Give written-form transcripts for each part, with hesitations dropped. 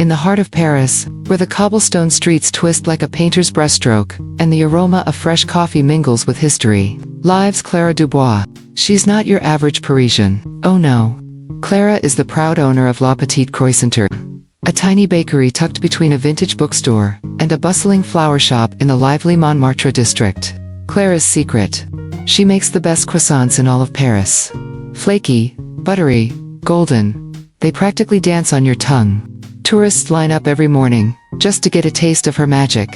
In the heart of Paris, where the cobblestone streets twist like a painter's brushstroke, and the aroma of fresh coffee mingles with history, lives Clara Dubois. She's not your average Parisian. Oh no. Clara is the proud owner of La Petite Croissanterie, a tiny bakery tucked between a vintage bookstore and a bustling flower shop in the lively Montmartre district. Clara's secret: she makes the best croissants in all of Paris. Flaky, buttery, golden. They practically dance on your tongue. Tourists line up every morning just to get a taste of her magic.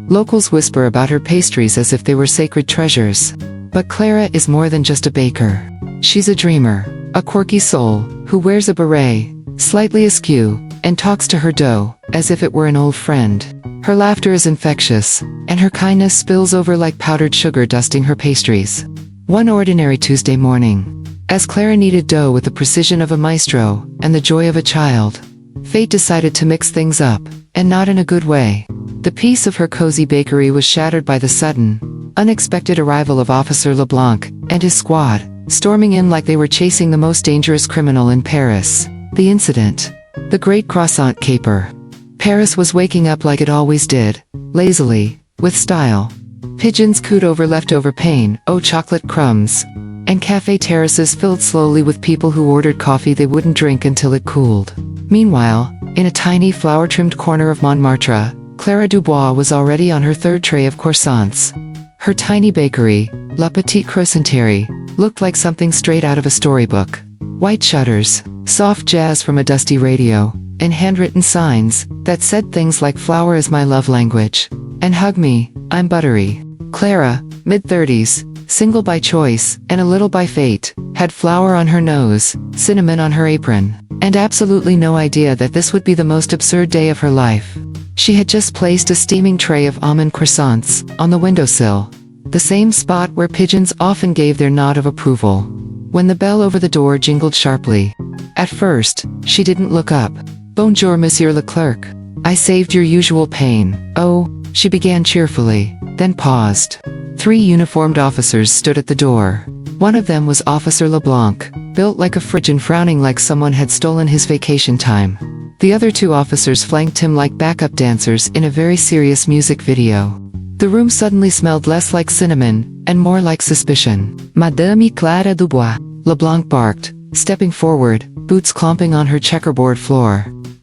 Locals whisper about her pastries as if they were sacred treasures. But Clara is more than just a baker. She's a dreamer, a quirky soul who wears a beret, slightly askew, and talks to her dough as if it were an old friend. Her laughter is infectious, and her kindness spills over like powdered sugar dusting her pastries. One ordinary Tuesday morning, as Clara kneaded dough with the precision of a maestro and the joy of a child, fate decided to mix things up, and not in a good way. The peace of her cozy bakery was shattered by the sudden, unexpected arrival of Officer Leblanc and his squad, storming in like they were chasing the most dangerous criminal in Paris. The incident: the Great Croissant Caper. Paris was waking up like it always did, lazily, with style. Pigeons cooed over leftover pain, chocolate crumbs, and cafe terraces filled slowly with people who ordered coffee they wouldn't drink until it cooled. Meanwhile, in a tiny flower-trimmed corner of Montmartre, Clara Dubois was already on her third tray of croissants. Her tiny bakery, La Petite Croissanterie, looked like something straight out of a storybook. White shutters, soft jazz from a dusty radio, and handwritten signs that said things like "Flour is my love language," and "Hug me, I'm buttery." Clara, mid-30s, single by choice, and a little by fate, had flour on her nose, cinnamon on her apron, and absolutely no idea that this would be the most absurd day of her life. She had just placed a steaming tray of almond croissants on the windowsill, the same spot where pigeons often gave their nod of approval, when the bell over the door jingled sharply. At first, she didn't look up. "Bonjour, Monsieur le Clerc. I saved your usual pain." "Oh," she began cheerfully, then paused. 3 uniformed officers stood at the door. One of them was Officer Leblanc, built like a fridge and frowning like someone had stolen his vacation time. The other 2 officers flanked him like backup dancers in a very serious music video. The room suddenly smelled less like cinnamon, and more like suspicion. "Madame Clara Dubois," Leblanc barked, stepping forward, boots clomping on her checkerboard floor.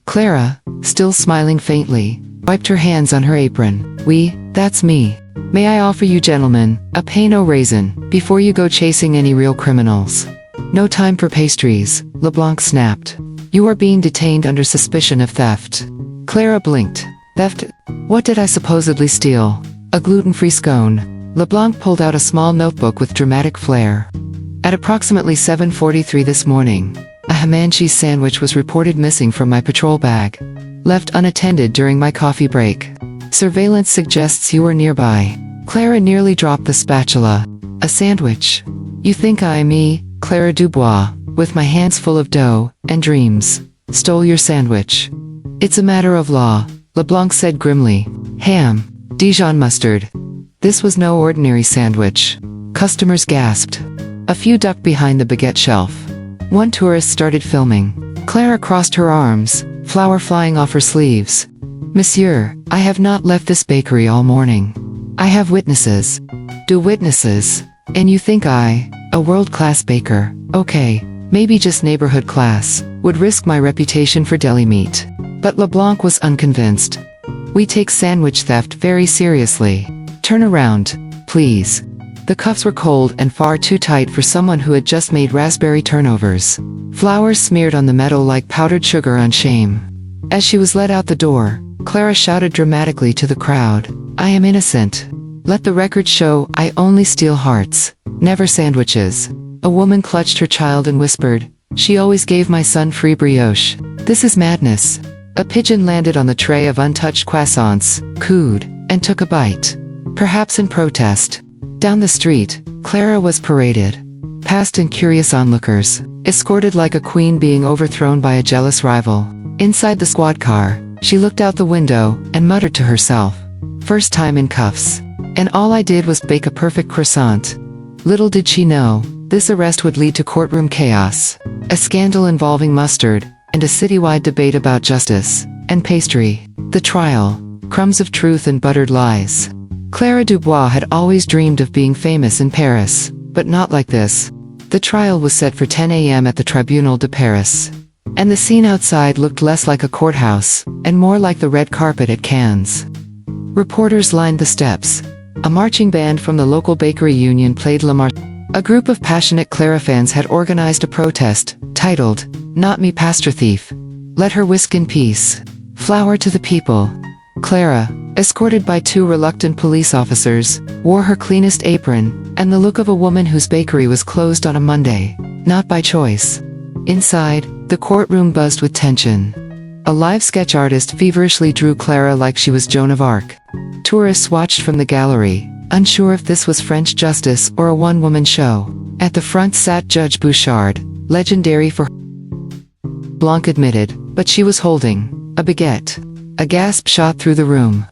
Clara, still smiling faintly, wiped her hands on her apron. "Oui, that's me. May I offer you gentlemen a pain au raisin before you go chasing any real criminals?" "No time for pastries," Leblanc snapped. "You are being detained under suspicion of theft." Clara blinked. "Theft? What did I supposedly steal?" "A gluten-free scone." Leblanc pulled out a small notebook with dramatic flair. "At approximately 7:43 this morning, a ham and cheese sandwich was reported missing from my patrol bag, left unattended during my coffee break. Surveillance suggests you were nearby." Clara nearly dropped the spatula. "A sandwich? You think me, Clara Dubois, with my hands full of dough and dreams, stole your sandwich?" "It's a matter of law," Leblanc said grimly. "Ham, Dijon mustard." This was no ordinary sandwich. Customers gasped. A few ducked behind the baguette shelf. One tourist started filming. Clara crossed her arms, flour flying off her sleeves. "Monsieur, I have not left this bakery all morning. I have witnesses." "Do witnesses? And you think I, a world-class baker, okay, maybe just neighborhood class, would risk my reputation for deli meat?" But Leblanc was unconvinced. "We take sandwich theft very seriously. Turn around, please." The cuffs were cold and far too tight for someone who had just made raspberry turnovers. Flour smeared on the metal like powdered sugar on shame. As she was led out the door, Clara shouted dramatically to the crowd, "I am innocent. Let the record show I only steal hearts, never sandwiches." A woman clutched her child and whispered, "She always gave my son free brioche. This is madness." A pigeon landed on the tray of untouched croissants, cooed, and took a bite. Perhaps in protest. Down the street, Clara was paraded, past and curious onlookers, escorted like a queen being overthrown by a jealous rival. Inside the squad car, she looked out the window and muttered to herself, "First time in cuffs. And all I did was bake a perfect croissant." Little did she know, this arrest would lead to courtroom chaos, a scandal involving mustard, and a citywide debate about justice. and pastry. The trial, crumbs of truth and buttered lies. Clara Dubois had always dreamed of being famous in Paris, but not like this. The trial was set for 10 a.m. at the Tribunal de Paris. And the scene outside looked less like a courthouse, and more like the red carpet at Cannes. Reporters lined the steps. A marching band from the local bakery union played La Marche. A group of passionate Clara fans had organized a protest, titled, "Not Me Pastor Thief. Let her whisk in peace. Flour to the people." Clara, escorted by 2 reluctant police officers, wore her cleanest apron, and the look of a woman whose bakery was closed on a Monday, not by choice. Inside, the courtroom buzzed with tension. A live sketch artist feverishly drew Clara like she was Joan of Arc. Tourists watched from the gallery, unsure if this was French justice or a one-woman show. At the front sat Judge Bouchard, legendary for Blanc admitted, but she was holding a baguette. A gasp shot through the room.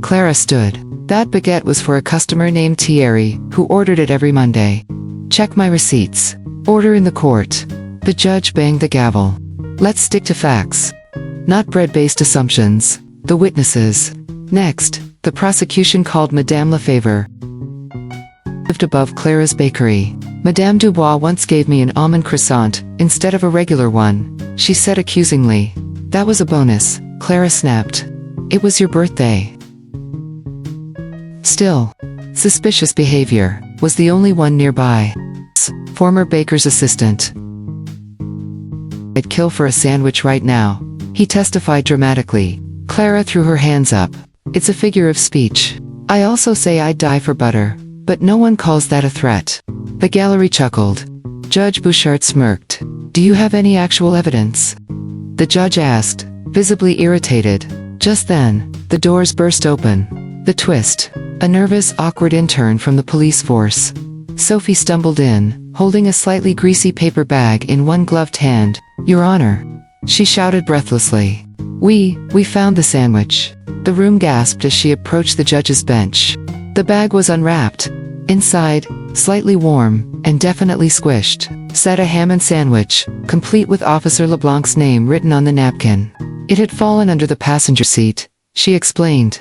Clara stood. That baguette was for a customer named Thierry, who ordered it every Monday. "Check my receipts. Order in the court." The judge banged the gavel. "Let's stick to facts. Not bread-based assumptions." The witnesses. Next, the prosecution called Madame Lefebvre. Lived above Clara's bakery. "Madame Dubois once gave me an almond croissant, instead of a regular one," she said accusingly. "That was a bonus," Clara snapped. "It was your birthday." Still, suspicious behavior was the only one nearby. Former baker's assistant. "I'd kill for a sandwich right now," he testified dramatically. Clara threw her hands up. "It's a figure of speech. I also say I'd die for butter, but no one calls that a threat." The gallery chuckled. Judge Bouchard smirked. "Do you have any actual evidence?" The judge asked, visibly irritated. Just then, the doors burst open. The twist. A nervous, awkward intern from the police force. Sophie stumbled in, holding a slightly greasy paper bag in one gloved hand. "Your Honor," she shouted breathlessly. We found the sandwich." The room gasped as she approached the judge's bench. The bag was unwrapped. Inside, slightly warm, and definitely squished, sat a ham and sandwich, complete with Officer LeBlanc's name written on the napkin. It had fallen under the passenger seat, she explained.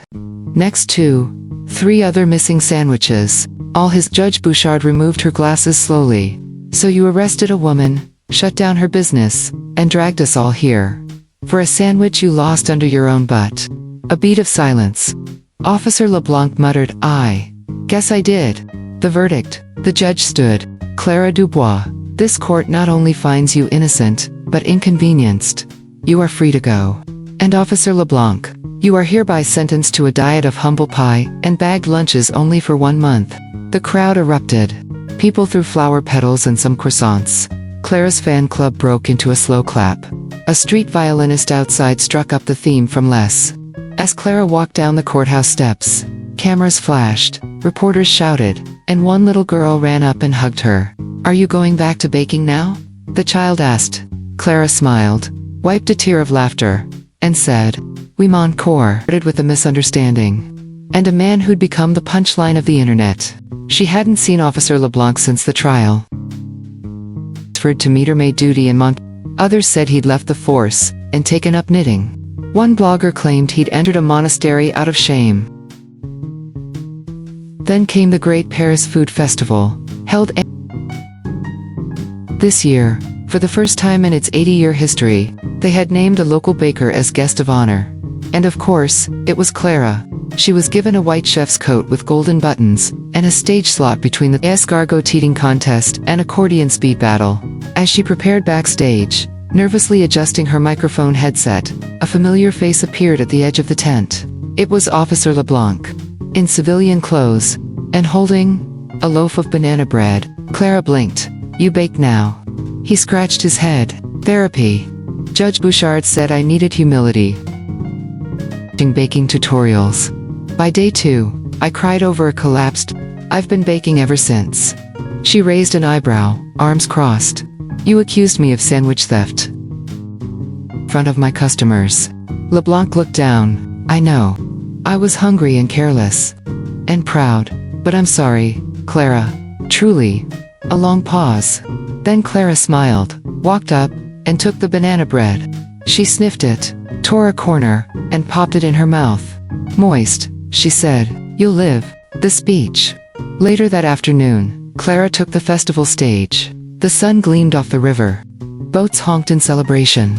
Next to 3 other missing sandwiches. All his. Judge Bouchard removed her glasses slowly. "So you arrested a woman, shut down her business, and dragged us all here. For a sandwich you lost under your own butt." A beat of silence. Officer LeBlanc muttered, "I guess I did." The verdict. The judge stood. "Clara Dubois, this court not only finds you innocent, but inconvenienced. You are free to go." And Officer LeBlanc, "You are hereby sentenced to a diet of humble pie and bagged lunches only for 1 month." The crowd erupted. People threw flower petals and some croissants. Clara's fan club broke into a slow clap. A street violinist outside struck up the theme from Les. As Clara walked down the courthouse steps, cameras flashed, reporters shouted, and one little girl ran up and hugged her. "Are you going back to baking now?" the child asked. Clara smiled, wiped a tear of laughter, and said, "Oui, mon corps," with a misunderstanding. And a man who'd become the punchline of the internet. She hadn't seen Officer LeBlanc since the trial. To meter maid duty in Montmartre. Others said he'd left the force and taken up knitting. One blogger claimed he'd entered a monastery out of shame. Then came the Great Paris Food Festival, held this year. For the first time in its 80-year history, they had named a local baker as guest of honor. And of course, it was Clara. She was given a white chef's coat with golden buttons, and a stage slot between the escargot eating contest and accordion speed battle. As she prepared backstage, nervously adjusting her microphone headset, a familiar face appeared at the edge of the tent. It was Officer LeBlanc, in civilian clothes, and holding a loaf of banana bread. Clara blinked. "You bake now." He scratched his head. "Therapy." Judge Bouchard said I needed humility. Baking tutorials. By day 2, I cried over a collapsed. "I've been baking ever since." She raised an eyebrow, arms crossed. "You accused me of sandwich theft." In front of my customers. LeBlanc looked down. "I know. I was hungry and careless. And proud. But I'm sorry, Clara. Truly." A long pause. Then Clara smiled, walked up, and took the banana bread. She sniffed it. tore a corner, and popped it in her mouth. "Moist," she said. "You'll live." The speech. Later that afternoon, Clara took the festival stage. The sun gleamed off the river. Boats honked in celebration.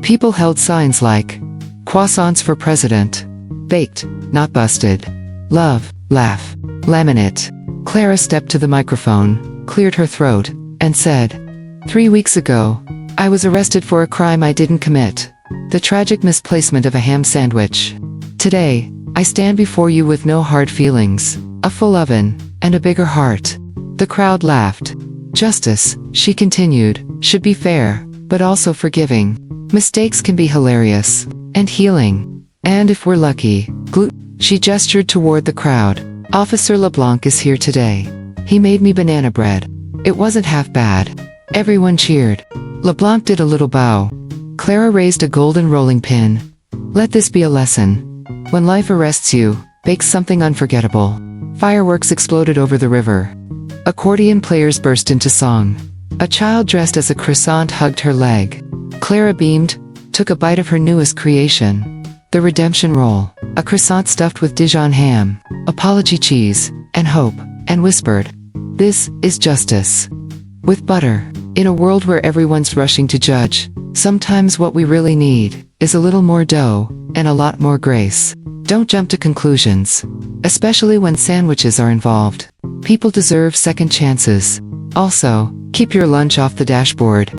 People held signs like, "Croissants for President." "Baked, not busted." "Love, laugh, laminate." Clara stepped to the microphone, cleared her throat, and said, "3 weeks ago, I was arrested for a crime I didn't commit. The tragic misplacement of a ham sandwich. Today, I stand before you with no hard feelings, a full oven, and a bigger heart." The crowd laughed. Justice, she continued, should be fair, but also forgiving. Mistakes can be hilarious, and healing. And if we're lucky, she gestured toward the crowd. "Officer LeBlanc is here today. He made me banana bread. It wasn't half bad." Everyone cheered. LeBlanc did a little bow. Clara raised a golden rolling pin. "Let this be a lesson. When life arrests you, bake something unforgettable." Fireworks exploded over the river. Accordion players burst into song. A child dressed as a croissant hugged her leg. Clara beamed, took a bite of her newest creation. The redemption roll, a croissant stuffed with Dijon ham, apology cheese, and hope, and whispered, "This is justice." With butter. In a world where everyone's rushing to judge, sometimes what we really need is a little more dough and a lot more grace. Don't jump to conclusions, especially when sandwiches are involved. People deserve second chances. Also, keep your lunch off the dashboard.